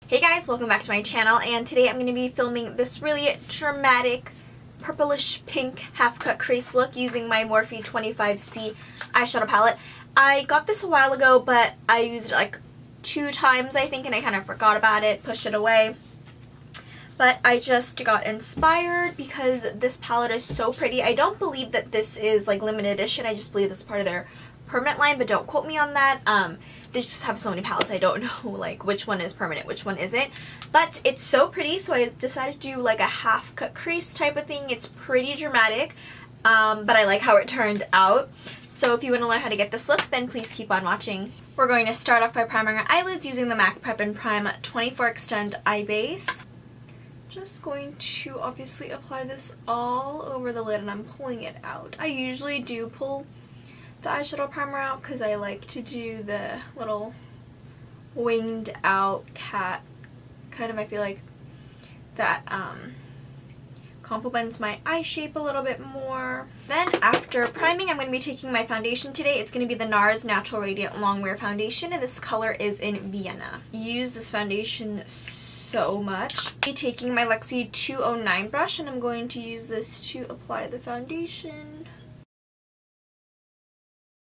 Hey guys, welcome back to my channel, and today I'm going to be filming this really dramatic purplish pink half-cut crease look using my Morphe 25C eyeshadow palette. I got this a while ago, but I used it like 2 times I think, and I kind of forgot about it, pushed it away. But I just got inspired because this palette is so pretty. I don't believe that this is like limited edition, I just believe this is part of their permanent line, but don't quote me on that. They just have so many palettes, I don't know like which one is permanent, which one isn't. But it's so pretty, so I decided to do like a half cut crease type of thing. It's pretty dramatic, but I like how it turned out. So if you want to learn how to get this look, then please keep on watching. We're going to start off by priming our eyelids using the MAC Prep and Prime 24 Extend Eye Base. Just going to obviously apply this all over the lid, and I'm pulling it out. I usually do pull the eyeshadow primer out because I like to do the little winged out cat kind of. I feel like that complements my eye shape a little bit more. Then after priming, I'm going to be taking my foundation today. It's going to be the NARS Natural Radiant Longwear Foundation, and this color is in Vienna. Use this foundation so much. I'm taking my Lexi 209 brush, and I'm going to use this to apply the foundation.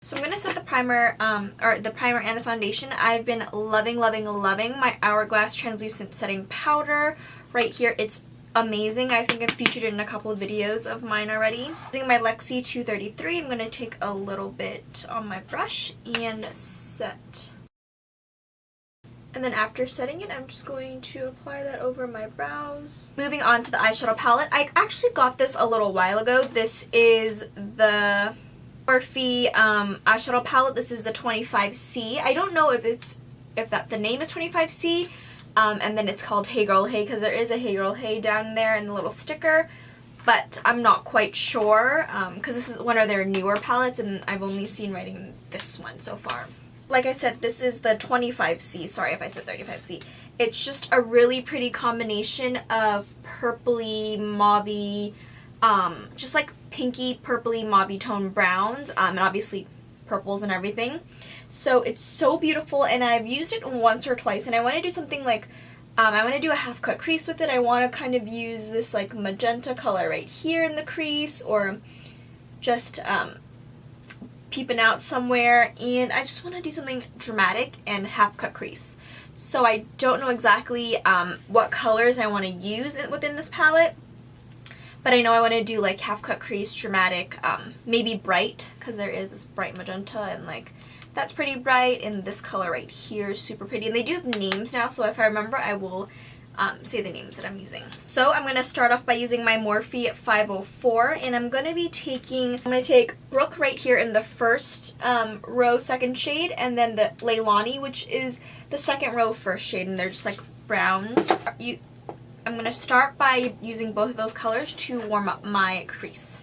So I'm going to set the primer, the primer and the foundation. I've been loving my Hourglass Translucent Setting Powder right here. It's amazing. I think I've featured it in a couple of videos of mine already. Using my Lexi 233, I'm going to take a little bit on my brush and set. And then after setting it, I'm just going to apply that over my brows. Moving on to the eyeshadow palette. I actually got this a little while ago. This is the Morphe eyeshadow palette. This is the 25C. I don't know if the name is 25C, and then it's called Hey Girl Hey, because there is a Hey Girl Hey down there in the little sticker, but I'm not quite sure because this is one of their newer palettes, and I've only seen writing this one so far. Like I said, this is the 25C. Sorry if I said 35C. It's just a really pretty combination of purpley, mauvey, just like pinky, purpley, mauvey tone browns, and obviously purples and everything. So it's so beautiful, and I've used it once or twice, and I want to do something like, I want to do a half cut crease with it. I want to kind of use this like magenta color right here in the crease, or just peeping out somewhere, and I just want to do something dramatic and half cut crease. So I don't know exactly what colors I want to use within this palette, but I know I want to do like half cut crease, dramatic, maybe bright, because there is this bright magenta, and like that's pretty bright, and this color right here is super pretty. And they do have names now, so if I remember I will say the names that I'm using. So I'm going to start off by using my Morphe 504, and I'm going to take Brook right here in the first row second shade, and then the Leilani, which is the second row first shade, and they're just like browns. I'm going to start by using both of those colors to warm up my crease.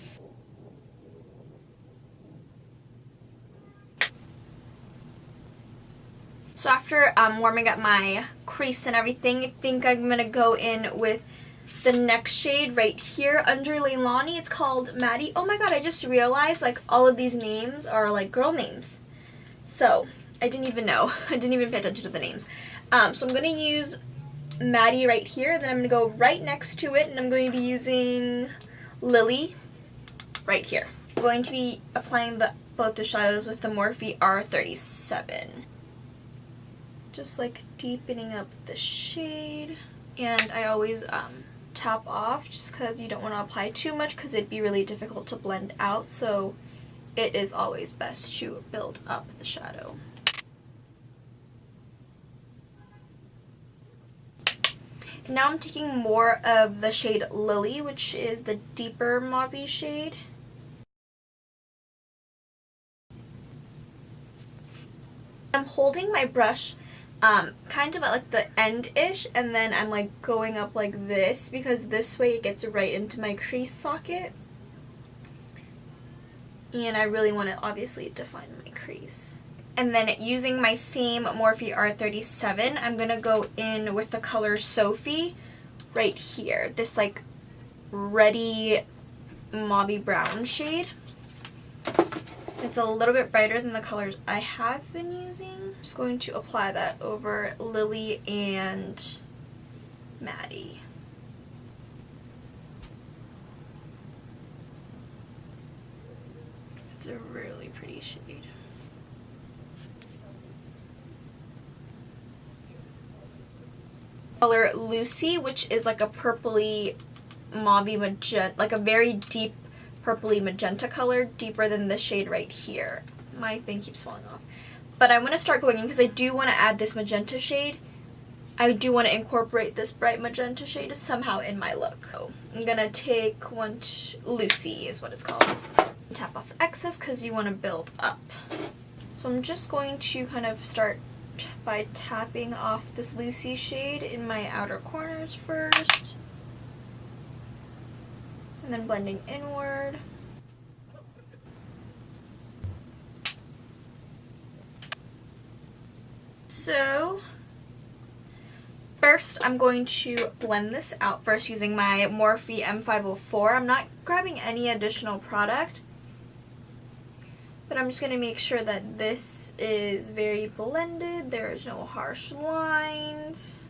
So after warming up my crease and everything, I think I'm going to go in with the next shade right here under Leilani. It's called Maddie. Oh my god, I just realized like all of these names are like girl names. So I didn't even know. I didn't even pay attention to the names. So I'm going to use Maddie right here. Then I'm going to go right next to it, and I'm going to be using Lily right here. I'm going to be applying both the shadows with the Morphe R37. Just like deepening up the shade, and I always tap off just because you don't want to apply too much because it'd be really difficult to blend out, so it is always best to build up the shadow. Now I'm taking more of the shade Lily, which is the deeper mauve shade. I'm holding my brush kind of at like the end-ish, and then I'm like going up like this, because this way it gets right into my crease socket, and I really want to obviously define my crease. And then using my same Morphe R37, I'm going to go in with the color Sophie right here, this like reddy mauve brown shade. It's a little bit brighter than the colors I have been using. I'm just going to apply that over Lily and Maddie. It's a really pretty shade. Color Lucy, which is like a purpley mauvey magenta, like a very deep purpley magenta color, deeper than the shade right here. My thing keeps falling off. But I'm going to start going in because I do want to add this magenta shade. I do want to incorporate this bright magenta shade somehow in my look. So I'm going to take Lucy is what it's called. Tap off the excess because you want to build up. So I'm just going to kind of start by tapping off this Lucy shade in my outer corners first. And then blending inward. So first I'm going to blend this out first using my Morphe M504. I'm not grabbing any additional product, but I'm just going to make sure that this is very blended. There is no harsh lines.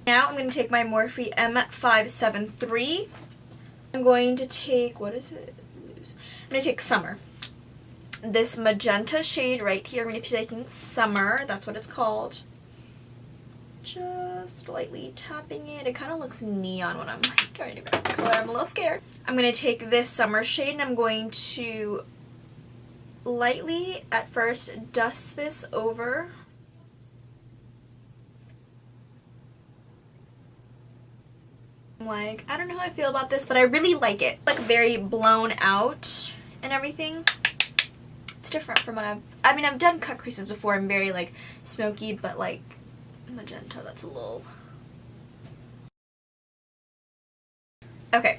Now I'm going to take my Morphe M573. I'm going to take, what is it? I'm going to take Summer. This magenta shade right here. I'm going to be taking Summer. That's what it's called. Just lightly tapping it. It kind of looks neon when I'm like trying to grab the color. I'm a little scared. I'm going to take this Summer shade and I'm going to lightly at first dust this over. Like, I don't know how I feel about this, but I really like it. Like very blown out and everything. It's different from what I've done cut creases before. I'm very like smoky, but like magenta, that's a little. Okay,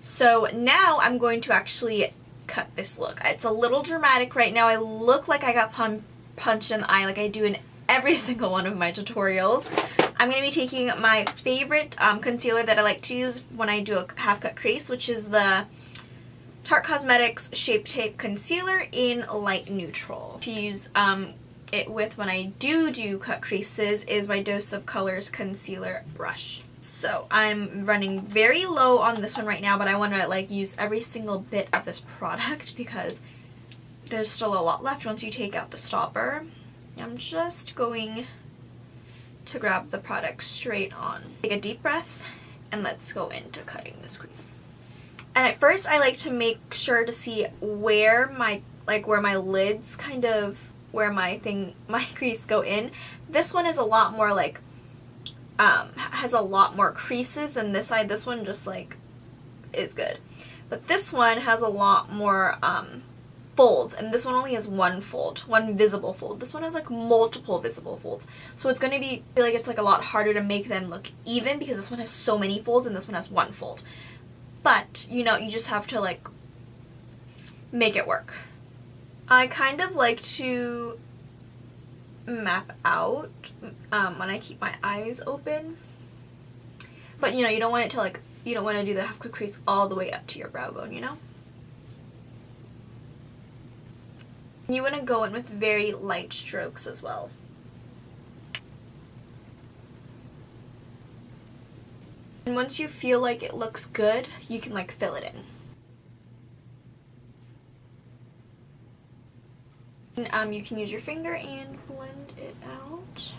so now I'm going to actually cut this look. It's a little dramatic right now. I look like I got punched in the eye like I do in every single one of my tutorials. I'm going to be taking my favorite concealer that I like to use when I do a half cut crease, which is the Tarte Cosmetics Shape Tape Concealer in Light Neutral. To use it with when I do cut creases is my Dose of Colors concealer brush. So I'm running very low on this one right now, but I want to like use every single bit of this product because there's still a lot left once you take out the stopper. I'm just going to grab the product straight on. Take a deep breath and let's go into cutting this crease. And at first I like to make sure to see where my lids kind of, where my crease go in. This one is a lot more like, has a lot more creases than this side. This one just like is good. But this one has a lot more folds, and this one only has one fold, one visible fold. This one has like multiple visible folds. So it's going to be, I feel like it's like a lot harder to make them look even because this one has so many folds and this one has one fold. But, you know, you just have to like make it work. I kind of like to map out when I keep my eyes open. But, you know, you don't want it to like, you don't want to do the half cut crease all the way up to your brow bone, you know? You want to go in with very light strokes as well. And once you feel like it looks good, you can like fill it in. And, you can use your finger and blend it out.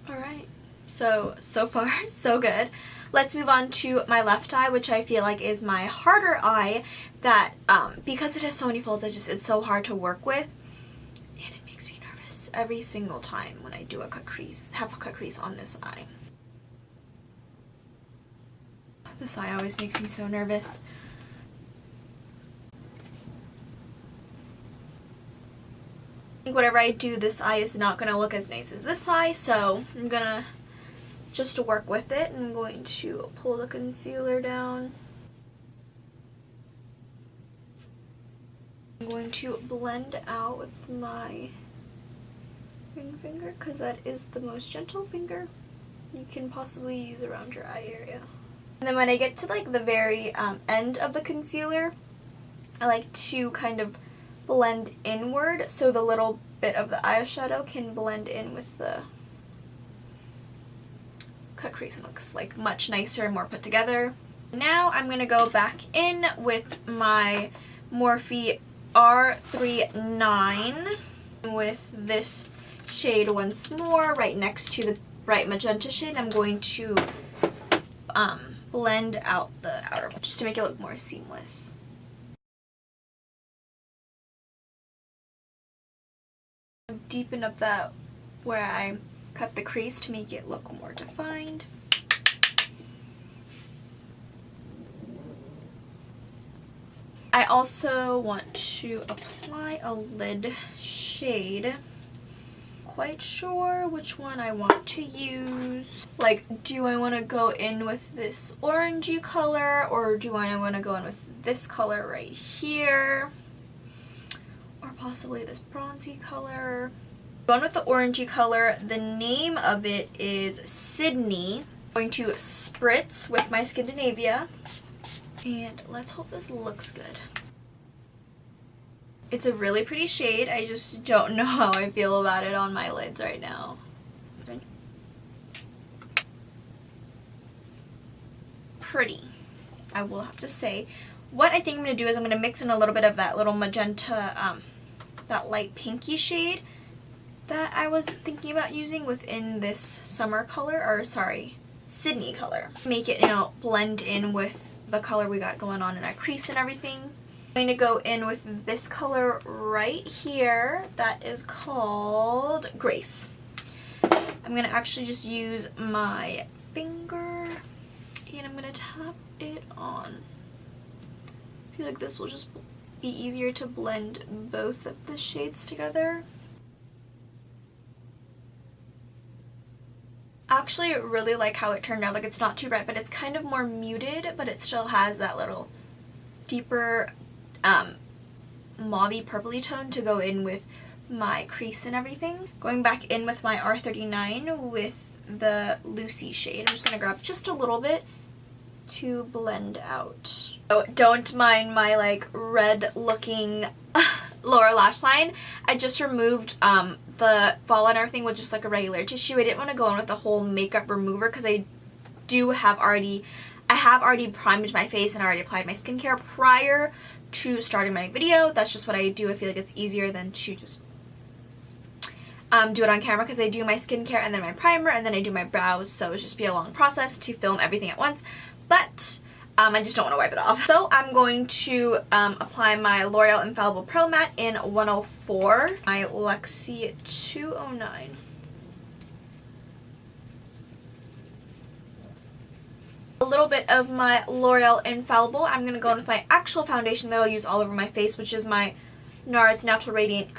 Alright, so far so good. Let's move on to my left eye, which I feel like is my harder eye that, because it has so many folds, it's so hard to work with. And it makes me nervous every single time when I do a cut crease, half a cut crease on this eye. This eye always makes me so nervous. I think whatever I do, this eye is not going to look as nice as this eye, so I'm going to just to work with it, I'm going to pull the concealer down. I'm going to blend out with my ring finger because that is the most gentle finger you can possibly use around your eye area. And then when I get to like the very end of the concealer, I like to kind of blend inward so the little bit of the eyeshadow can blend in with the cut crease and looks like much nicer and more put together. Now I'm going to go back in with my Morphe R39 with this shade once more right next to the bright magenta shade. I'm going to blend out the outer just to make it look more seamless. Deepen up that where I cut the crease to make it look more defined. I also want to apply a lid shade. Quite sure which one I want to use. Like, do I want to go in with this orangey color, or do I want to go in with this color right here, or possibly this bronzy color? Going with the orangey color. The name of it is Sydney. I'm going to spritz with my Skindinavia, and let's hope this looks good. It's a really pretty shade. I just don't know how I feel about it on my lids right now. Pretty, I will have to say. What I think I'm going to do is I'm going to mix in a little bit of that little magenta, that light pinky shade that I was thinking about using within this summer color, or sorry, Sydney color. Make it, you know, blend in with the color we got going on in our crease and everything. I'm going to go in with this color right here that is called Grace. I'm going to actually just use my finger and I'm going to tap it on. I feel like this will just be easier to blend both of the shades together. I actually really like how it turned out. Like, it's not too bright, but it's kind of more muted, but it still has that little deeper mauvey purpley tone to go in with my crease and everything. Going back in with my R39 with the Lucy shade. I'm just going to grab just a little bit to blend out. So don't mind my like red looking lower lash line. I just removed the fall and everything with just like a regular tissue. I didn't want to go in with the whole makeup remover because I have already primed my face and already applied my skincare prior to starting my video. That's just what I do. I feel like it's easier than to just do it on camera because I do my skincare and then my primer and then I do my brows, so it's just be a long process to film everything at once. But I just don't want to wipe it off. So I'm going to apply my L'Oreal Infallible Pro Matte in 104, my Luxie 209. A little bit of my L'Oreal Infallible. I'm going to go in with my actual foundation that I'll use all over my face, which is my NARS Natural Radiant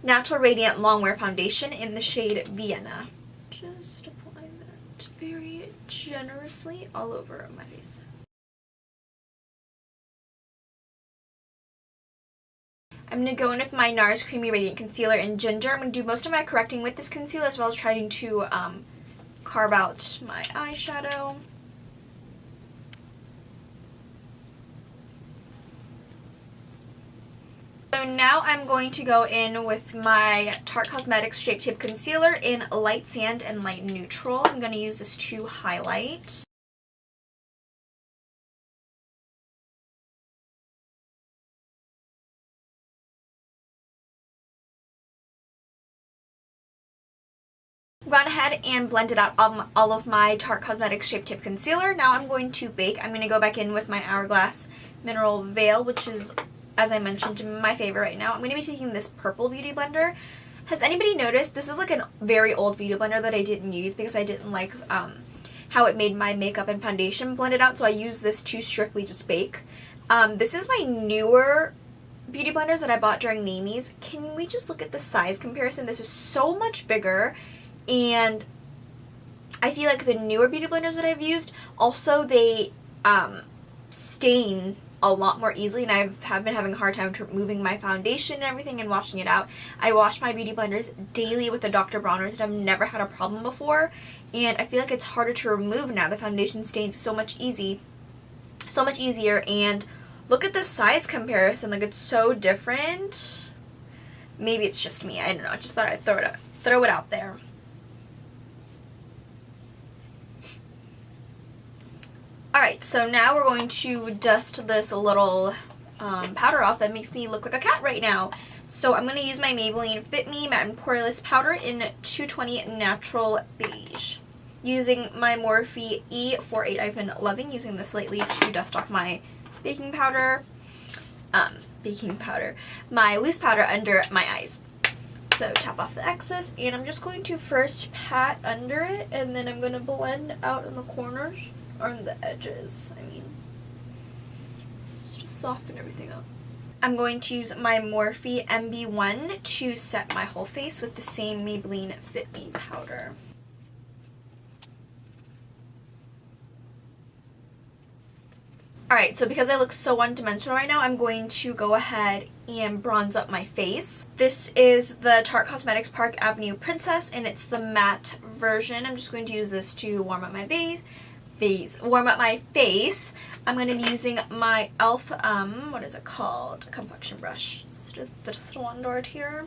Natural Radiant Longwear Foundation in the shade Vienna. Just apply that very generously all over my face. I'm going to go in with my NARS Creamy Radiant Concealer in Ginger. I'm going to do most of my correcting with this concealer as well as trying to carve out my eyeshadow. So now I'm going to go in with my Tarte Cosmetics Shape Tape Concealer in Light Sand and Light Neutral. I'm going to use this to highlight. Gone ahead and blended out all of my Tarte Cosmetics Shape Tape Concealer. Now I'm going to bake. I'm going to go back in with my Hourglass Mineral Veil, which is, as I mentioned, my favorite right now. I'm going to be taking this purple beauty blender. Has anybody noticed? This is like a very old beauty blender that I didn't use because I didn't like how it made my makeup and foundation blended out, so I use this to strictly just bake. This is my newer beauty blenders that I bought during Namie's. Can we just look at the size comparison? This is so much bigger, and I feel like the newer beauty blenders that I've used, also they stain a lot more easily, and I have been having a hard time removing my foundation and everything and washing it out. I wash my beauty blenders daily with the Dr. Bronner's, and I've never had a problem before, and I feel like it's harder to remove now. The foundation stains so much easier, and look at the size comparison. Like, it's so different. Maybe it's just me, I don't know. I just thought I'd throw it out there. Alright, so now we're going to dust this little powder off that makes me look like a cat right now. So I'm going to use my Maybelline Fit Me Matte and Poreless powder in 220 Natural Beige. Using my Morphe E48, I've been loving using this lately to dust off my my loose powder under my eyes. So tap off the excess, and I'm just going to first pat under it, and then I'm going to blend out in the corners. Or on the edges, I mean. Just soften everything up. I'm going to use my Morphe MB1 to set my whole face with the same Maybelline Fit Me powder. Alright, so because I look so one-dimensional right now, I'm going to go ahead and bronze up my face. This is the Tarte Cosmetics Park Avenue Princess, and it's the matte version. I'm just going to use this to warm up my face. I'm going to be using my e.l.f. What is it called? Complexion brush. Just the one dart here.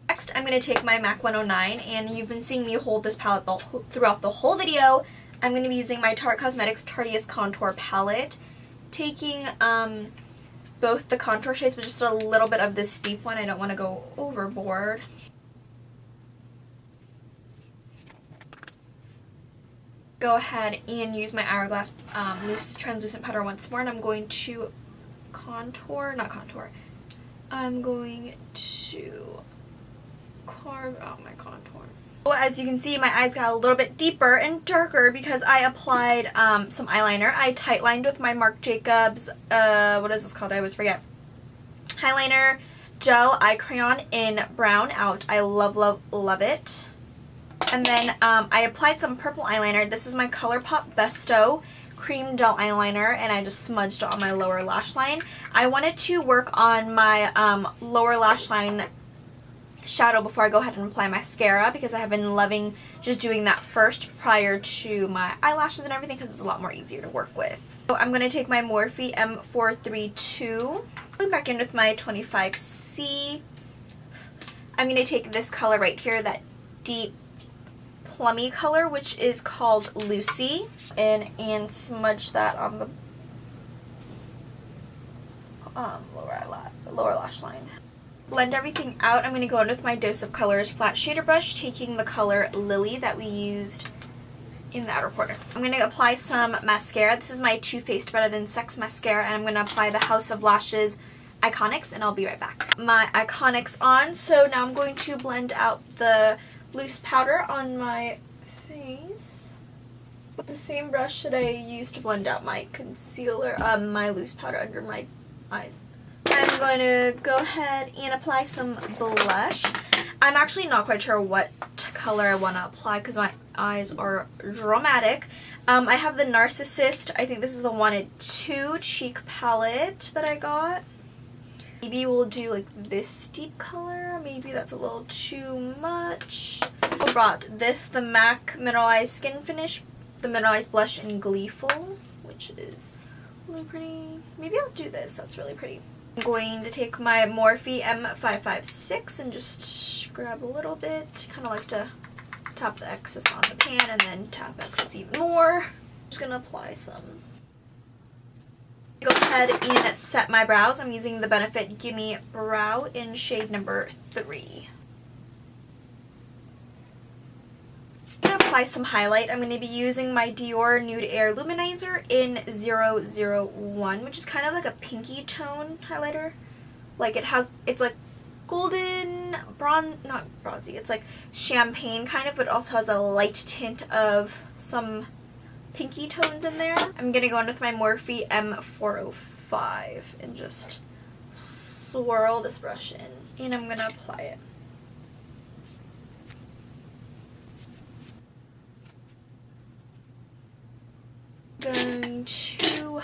Next, I'm going to take my MAC 109, and you've been seeing me hold this palette throughout the whole video. I'm going to be using my Tarte Cosmetics Tarteist Contour Palette, taking both the contour shades, but just a little bit of this deep one. I don't want to go overboard. Go ahead and use my Hourglass loose translucent powder once more, and I'm going to I'm going to carve out my contour. As you can see, my eyes got a little bit deeper and darker because I applied some eyeliner. I tightlined with my Marc Jacobs, what is this called? I always forget. Highliner Gel Eye Crayon in Brown Out. I love, love, love it. And then I applied some purple eyeliner. This is my Colourpop Besto Cream Gel Eyeliner, and I just smudged it on my lower lash line. I wanted to work on my lower lash line shadow before I go ahead and apply mascara, because I have been loving just doing that first prior to my eyelashes and everything, because it's a lot more easier to work with. So I'm going to take my Morphe M432, going back in with my 25C. I'm going to take this color right here, that deep plummy color, which is called Lucy, and smudge that on the lower lash line. Blend everything out. I'm going to go in with my Dose of Colors flat shader brush, taking the color Lily that we used in the outer corner. I'm going to apply some mascara. This is my Too Faced Better Than Sex mascara, and I'm going to apply the House of Lashes Iconics, and I'll be right back. My Iconics on, so now I'm going to blend out the loose powder on my face with the same brush that I used to blend out my concealer, my loose powder under my eyes. I'm going to go ahead and apply some blush. I'm actually not quite sure what color I want to apply because my eyes are dramatic. I have the Narcissist, I think this is the Wanted 2 cheek palette that I got. Maybe we'll do like this deep color. Maybe that's a little too much. I brought this, the MAC Mineralized Skin Finish, the Mineralized Blush in Gleeful, which is really pretty. Maybe I'll do this, that's really pretty. I'm going to take my Morphe M556 and just grab a little bit. Kind of like to tap the excess on the pan and then tap excess even more. I'm just going to apply some. Go ahead and set my brows. I'm using the Benefit Gimmie Brow in shade number 3. I'm going to apply some highlight. I'm going to be using my DiorNude Air Illuminizer in 001, which is kind of like a pinky tone highlighter. Like it's like golden, not bronzy, it's like champagne kind of, but it also has a light tint of some pinky tones in there. I'm going to go in with my Morphe M405 and just swirl this brush in. And I'm going to apply it.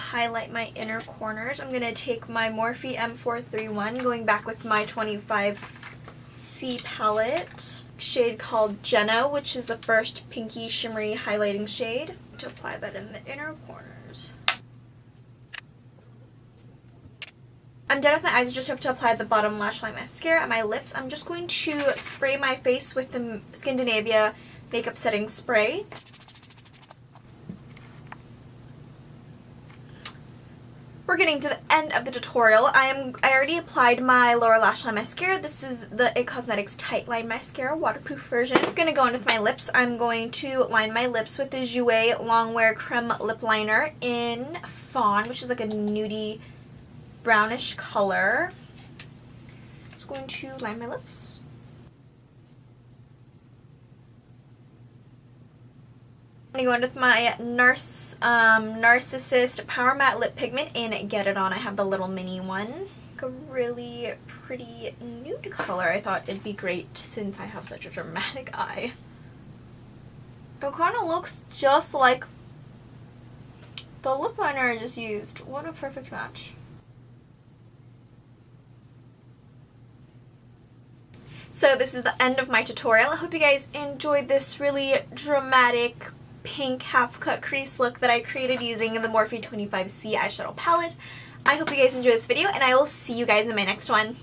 highlight my inner corners, I'm going to take my Morphe M431, going back with my 25C palette, shade called Jenna, which is the first pinky shimmery highlighting shade, to apply that in the inner corners. I'm done with my eyes. I just have to apply the bottom lash line mascara and my lips. I'm just going to spray my face with the Skindinavia makeup setting spray. We're getting to the end of the tutorial. I already applied my lower lash line mascara. This is the It Cosmetics Tightline mascara, waterproof version. I'm going to go in with my lips. I'm going to line my lips with the Jouer Longwear Creme lip liner in Fawn, which is like a nudie brownish color. Just going to line my lips. I'm going to go in with my Narcissist Power Matte Lip Pigment in Get It On. I have the little mini one. Like a really pretty nude color. I thought it'd be great since I have such a dramatic eye. It kind of looks just like the lip liner I just used. What a perfect match. So this is the end of my tutorial. I hope you guys enjoyed this really dramatic pink half-cut crease look that I created using the Morphe 25C eyeshadow palette. I hope you guys enjoyed this video, and I will see you guys in my next one.